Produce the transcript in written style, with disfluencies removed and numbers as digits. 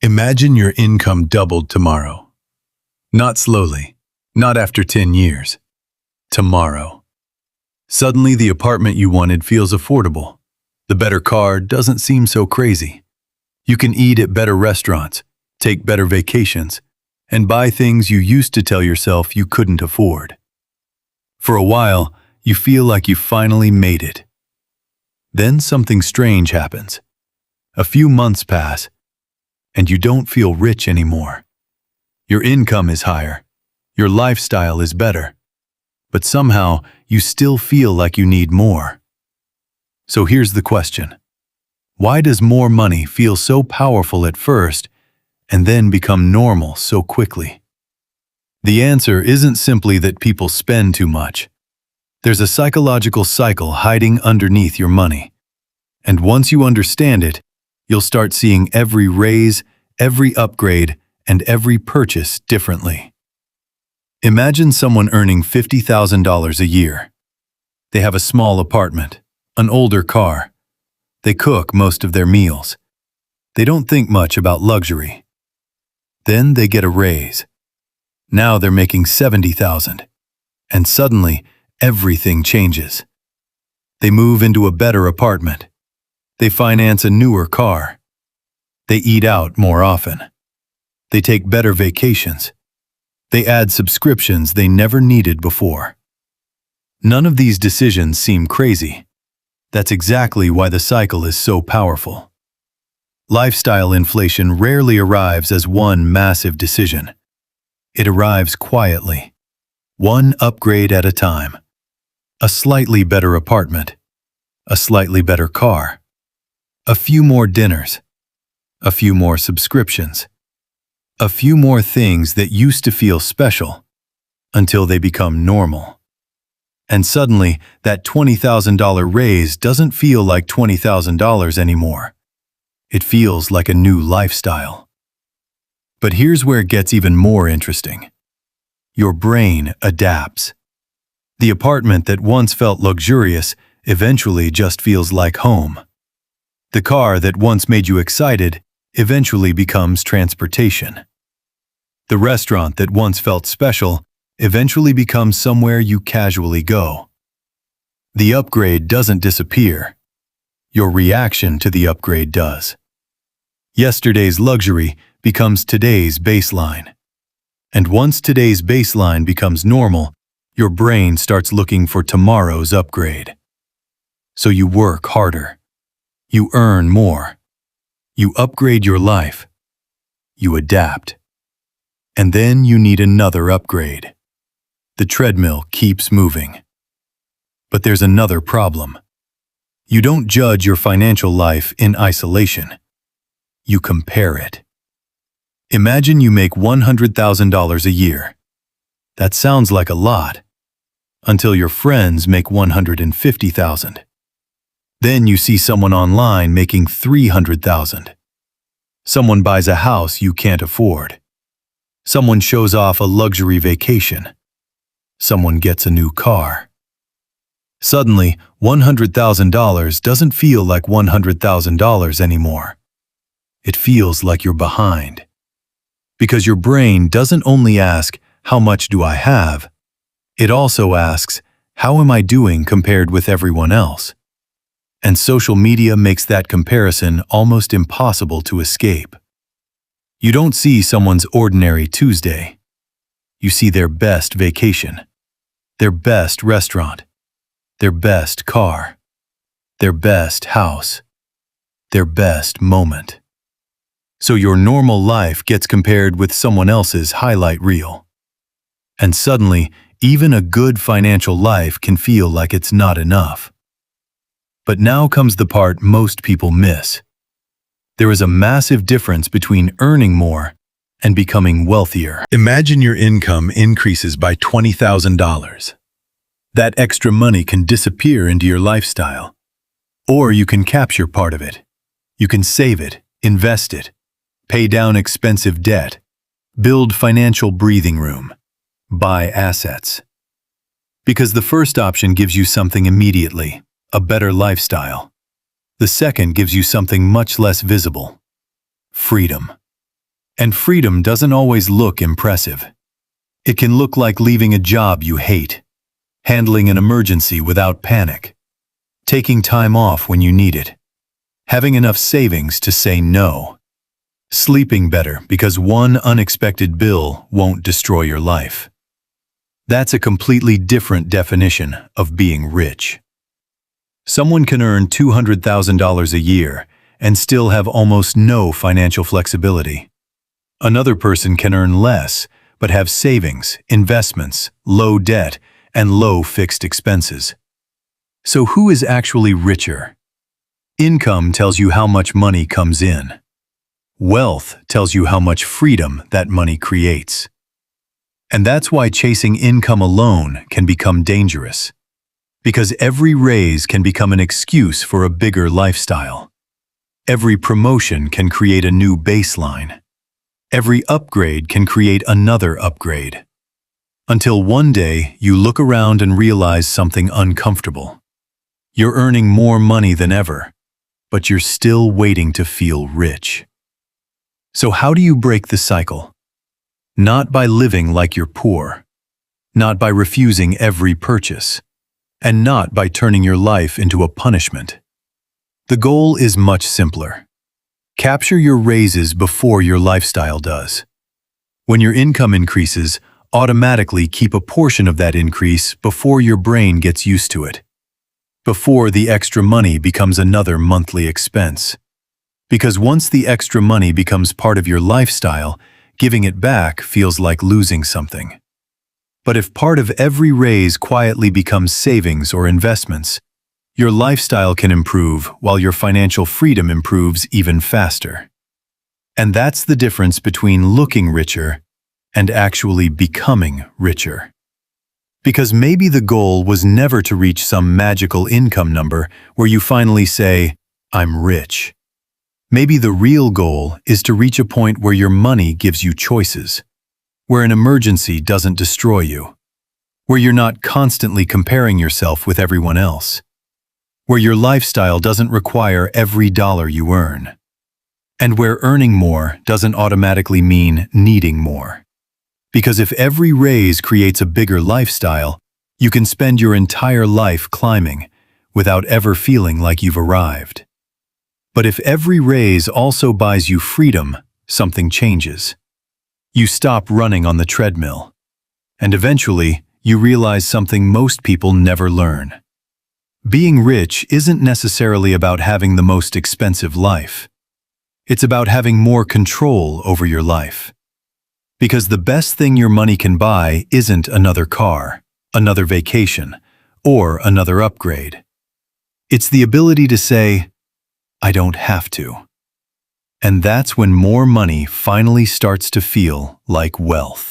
Imagine your income doubled tomorrow. Not slowly, not after 10 years. Tomorrow. Suddenly the apartment you wanted feels affordable. The better car doesn't seem so crazy. You can eat at better restaurants, take better vacations, and buy things you used to tell yourself you couldn't afford. For a while, you feel like you finally made it. Then something strange happens. A few months pass, and you don't feel rich anymore. Your income is higher, your lifestyle is better, but somehow you still feel like you need more. So here's the question. Why does more money feel so powerful at first and then become normal so quickly? The answer isn't simply that people spend too much. There's a psychological cycle hiding underneath your money. And once you understand it, you'll start seeing every raise, every upgrade, and every purchase differently. Imagine someone earning $50,000 a year. They have a small apartment, an older car. They cook most of their meals. They don't think much about luxury. Then they get a raise. Now they're making $70,000. And suddenly, everything changes. They move into a better apartment. They finance a newer car. They eat out more often. They take better vacations. They add subscriptions they never needed before. None of these decisions seem crazy. That's exactly why the cycle is so powerful. Lifestyle inflation rarely arrives as one massive decision. It arrives quietly, one upgrade at a time. A slightly better apartment, a slightly better car, a few more dinners, a few more subscriptions, a few more things that used to feel special until they become normal. And suddenly, that $20,000 raise doesn't feel like $20,000 anymore. It feels like a new lifestyle. But here's where it gets even more interesting. Your brain adapts. The apartment that once felt luxurious eventually just feels like home. The car that once made you excited eventually becomes transportation. The restaurant that once felt special eventually becomes somewhere you casually go. The upgrade doesn't disappear. Your reaction to the upgrade does. Yesterday's luxury becomes today's baseline. And once today's baseline becomes normal, your brain starts looking for tomorrow's upgrade. So you work harder. You earn more. You upgrade your life. You adapt. And then you need another upgrade. The treadmill keeps moving. But there's another problem. You don't judge your financial life in isolation. You compare it. Imagine you make $100,000 a year. That sounds like a lot, until your friends make $150,000. Then you see someone online making $300,000. Someone buys a house you can't afford. Someone shows off a luxury vacation. Someone gets a new car. Suddenly, $100,000 doesn't feel like $100,000 anymore. It feels like you're behind. Because your brain doesn't only ask, how much do I have? It also asks, how am I doing compared with everyone else? And social media makes that comparison almost impossible to escape. You don't see someone's ordinary Tuesday. You see their best vacation, their best restaurant, their best car, their best house, their best moment. So your normal life gets compared with someone else's highlight reel. And suddenly, even a good financial life can feel like it's not enough. But now comes the part most people miss. There is a massive difference between earning more and becoming wealthier. Imagine your income increases by $20,000. That extra money can disappear into your lifestyle. Or you can capture part of it. You can save it, invest it, pay down expensive debt, build financial breathing room, buy assets. Because the first option gives you something immediately, a better lifestyle. The second gives you something much less visible, freedom. And freedom doesn't always look impressive. It can look like leaving a job you hate, handling an emergency without panic, taking time off when you need it, having enough savings to say no, sleeping better because one unexpected bill won't destroy your life. That's a completely different definition of being rich. Someone can earn $200,000 a year and still have almost no financial flexibility. Another person can earn less, but have savings, investments, low debt, and low fixed expenses. So who is actually richer? Income tells you how much money comes in. Wealth tells you how much freedom that money creates. And that's why chasing income alone can become dangerous. Because every raise can become an excuse for a bigger lifestyle. Every promotion can create a new baseline. Every upgrade can create another upgrade. Until one day you look around and realize something uncomfortable. You're earning more money than ever, but you're still waiting to feel rich. So how do you break the cycle? Not by living like you're poor, not by refusing every purchase, and not by turning your life into a punishment. The goal is much simpler. Capture your raises before your lifestyle does. When your income increases, automatically keep a portion of that increase before your brain gets used to it. Before the extra money becomes another monthly expense. Because once the extra money becomes part of your lifestyle, giving it back feels like losing something. But if part of every raise quietly becomes savings or investments, your lifestyle can improve while your financial freedom improves even faster. And that's the difference between looking richer and actually becoming richer. Because maybe the goal was never to reach some magical income number where you finally say, "I'm rich." Maybe the real goal is to reach a point where your money gives you choices, where an emergency doesn't destroy you, where you're not constantly comparing yourself with everyone else, where your lifestyle doesn't require every dollar you earn, and where earning more doesn't automatically mean needing more. Because if every raise creates a bigger lifestyle, you can spend your entire life climbing without ever feeling like you've arrived. But if every raise also buys you freedom, something changes. You stop running on the treadmill, and eventually you realize something most people never learn. Being rich isn't necessarily about having the most expensive life. It's about having more control over your life. Because the best thing your money can buy isn't another car, another vacation, or another upgrade. It's the ability to say, "I don't have to." And that's when more money finally starts to feel like wealth.